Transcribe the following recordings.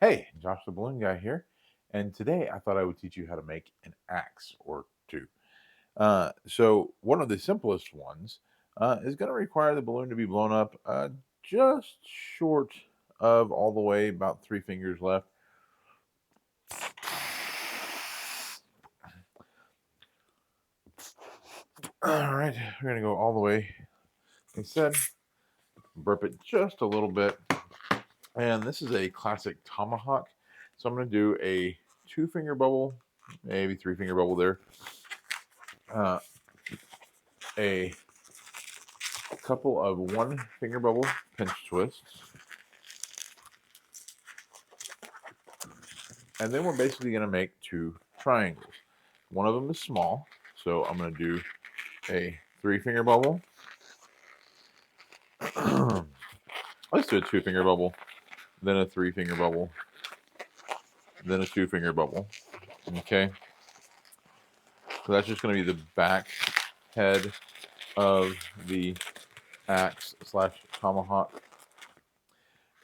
Hey, Josh the Balloon Guy here, and today I thought I would teach you how to make an axe or two. So one of the simplest ones is going to require the balloon to be blown up just short of all the way, about 3 fingers left. All right, we're going to go all the way. Instead, burp it just a little bit. And this is a classic tomahawk. So I'm going to do a 2 finger bubble, maybe 3 finger bubble there. Uh, a couple of 1 finger bubble pinch twists. And then we're basically going to make 2 triangles. One of them is small, so I'm going to do a 3 finger bubble. Let's do a 2 finger bubble, then a 3 finger bubble, then a 2 finger bubble. Okay, so that's just going to be the back head of the axe slash tomahawk.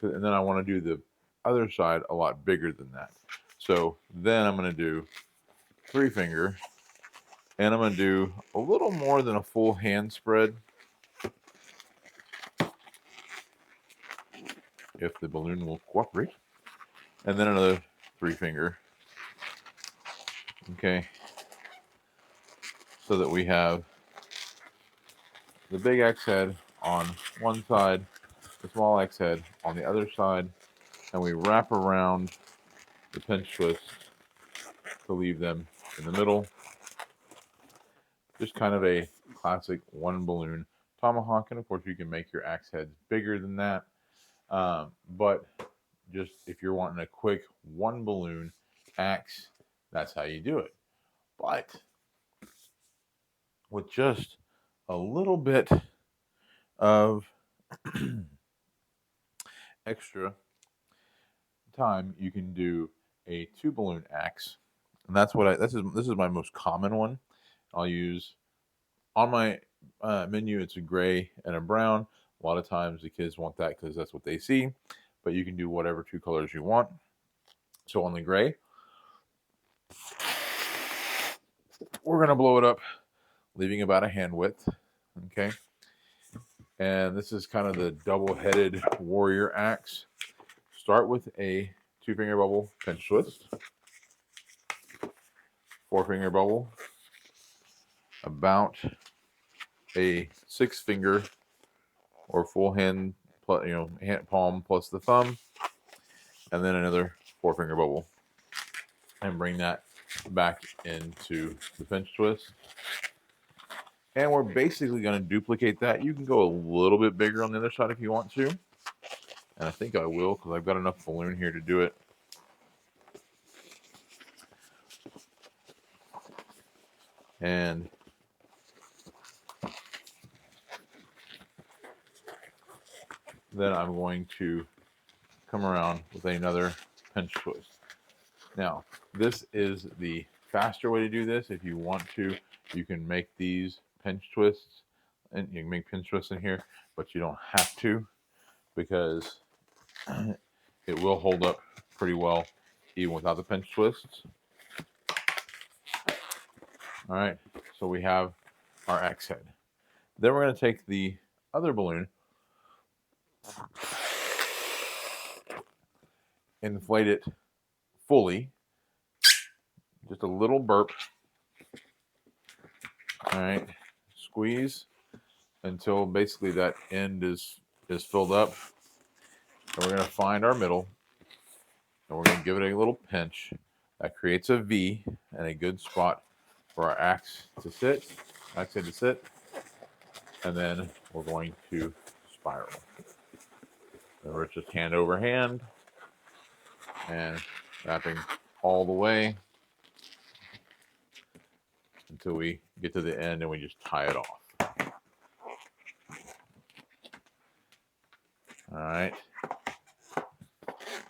And then I want to do the other side a lot bigger than that. So then I'm going to do 3 finger, and I'm going to do a little more than a full hand spread if the balloon will cooperate. And then another 3 finger. Okay. So that we have the big axe head on one side, the small axe head on the other side, and we wrap around the pinch twist to leave them in the middle. Just kind of a classic one balloon tomahawk, and of course you can make your axe heads bigger than that. But just if you're wanting a quick one balloon axe, that's how you do it. But with just a little bit of extra time, you can do a 2 balloon axe, and that's what this is my most common one. I'll use on my menu. It's a gray and a brown. A lot of times the kids want that because that's what they see, but you can do whatever 2 colors you want. So on the gray, we're going to blow it up, leaving about a hand width. Okay. And this is kind of the double-headed warrior axe. Start with a 2 finger bubble pinch twist, 4 finger bubble, about a 6 finger or full hand, hand palm plus the thumb, and then another 4 finger bubble, and bring that back into the pinch twist. And we're basically going to duplicate that. You can go a little bit bigger on the other side if you want to, and I think I will because I've got enough balloon here to do it. And then I'm going to come around with another pinch twist. Now, this is the faster way to do this. If you want to, you can make these pinch twists, and you can make pinch twists in here, but you don't have to because it will hold up pretty well even without the pinch twists. All right, so we have our axe head. Then we're going to take the other balloon, inflate it fully, just a little burp. All right, squeeze until basically that end is filled up. And we're going to find our middle, and we're going to give it a little pinch. That creates a V and a good spot for our axe head to sit. And then we're going to spiral. Remember, it's just hand over hand and wrapping all the way until we get to the end and we just tie it off. All right.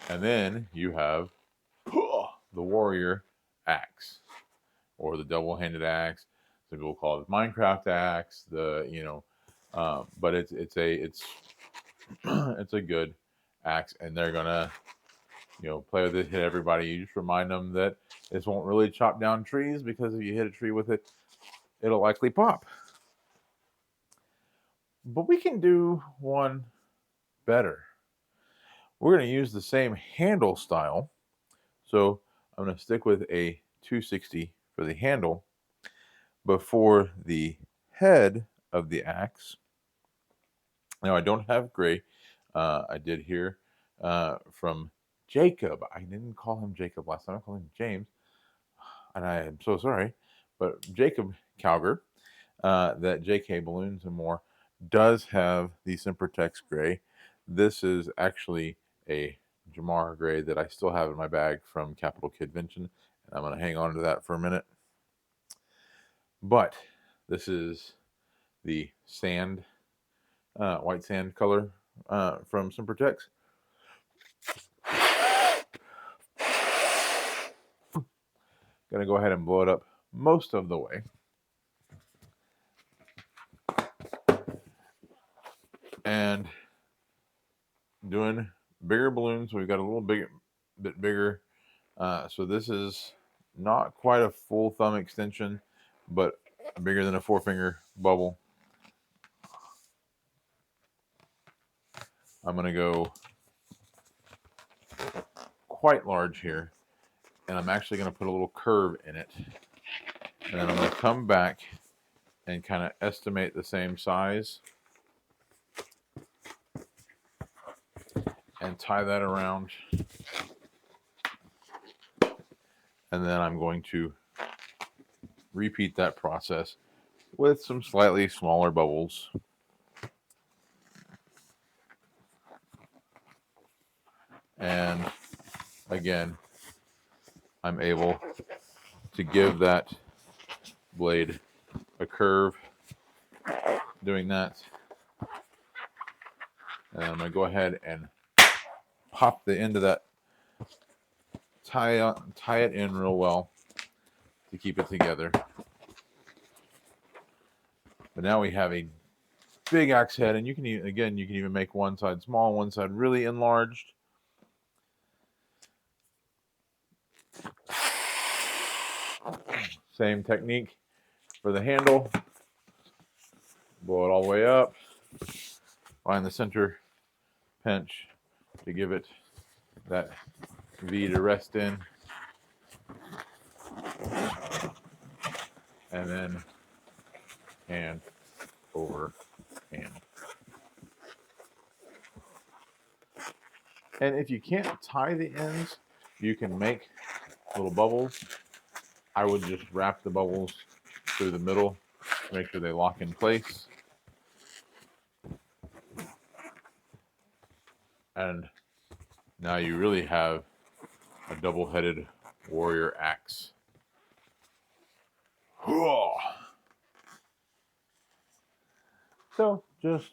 And then you have the warrior axe, or the double-handed axe. Some people call it the Minecraft axe. But it's a good axe, and they're gonna play with it, hit everybody. You just remind them that this won't really chop down trees, because if you hit a tree with it, it'll likely pop. But we can do one better. We're going to use the same handle style. So I'm going to stick with a 260 for the handle, but for the head of the axe, now I don't have gray. I did hear from Jacob. I didn't call him Jacob last time. I called him James, and I am so sorry. But Jacob Calger, that JK Balloons and More does have the Sempertex gray. This is actually a Jamar gray that I still have in my bag from Capital Kidvention, and I'm going to hang on to that for a minute. But this is the sand, white sand color from Sempertex. Gonna go ahead and blow it up most of the way. And doing bigger balloons. We've got a little bit bigger. So this is not quite a full thumb extension, but bigger than a 4-finger bubble. I'm gonna go quite large here, and I'm actually gonna put a little curve in it. And then I'm gonna come back and kind of estimate the same size and tie that around. And then I'm going to repeat that process with some slightly smaller bubbles. And again, I'm able to give that blade a curve doing that. And I'm going to go ahead and pop the end of that, tie it in real well to keep it together. But now we have a big axe head, and you can even make one side small, one side really enlarged. Same technique for the handle. Blow it all the way up. Find the center pinch to give it that V to rest in. And then hand over hand. And if you can't tie the ends, you can make little bubbles. I would just wrap the bubbles through the middle to make sure they lock in place. And now you really have a double-headed warrior axe. So just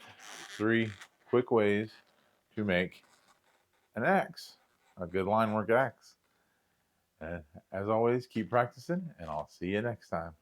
3 quick ways to make an axe, a good line work axe. And as always, keep practicing, and I'll see you next time.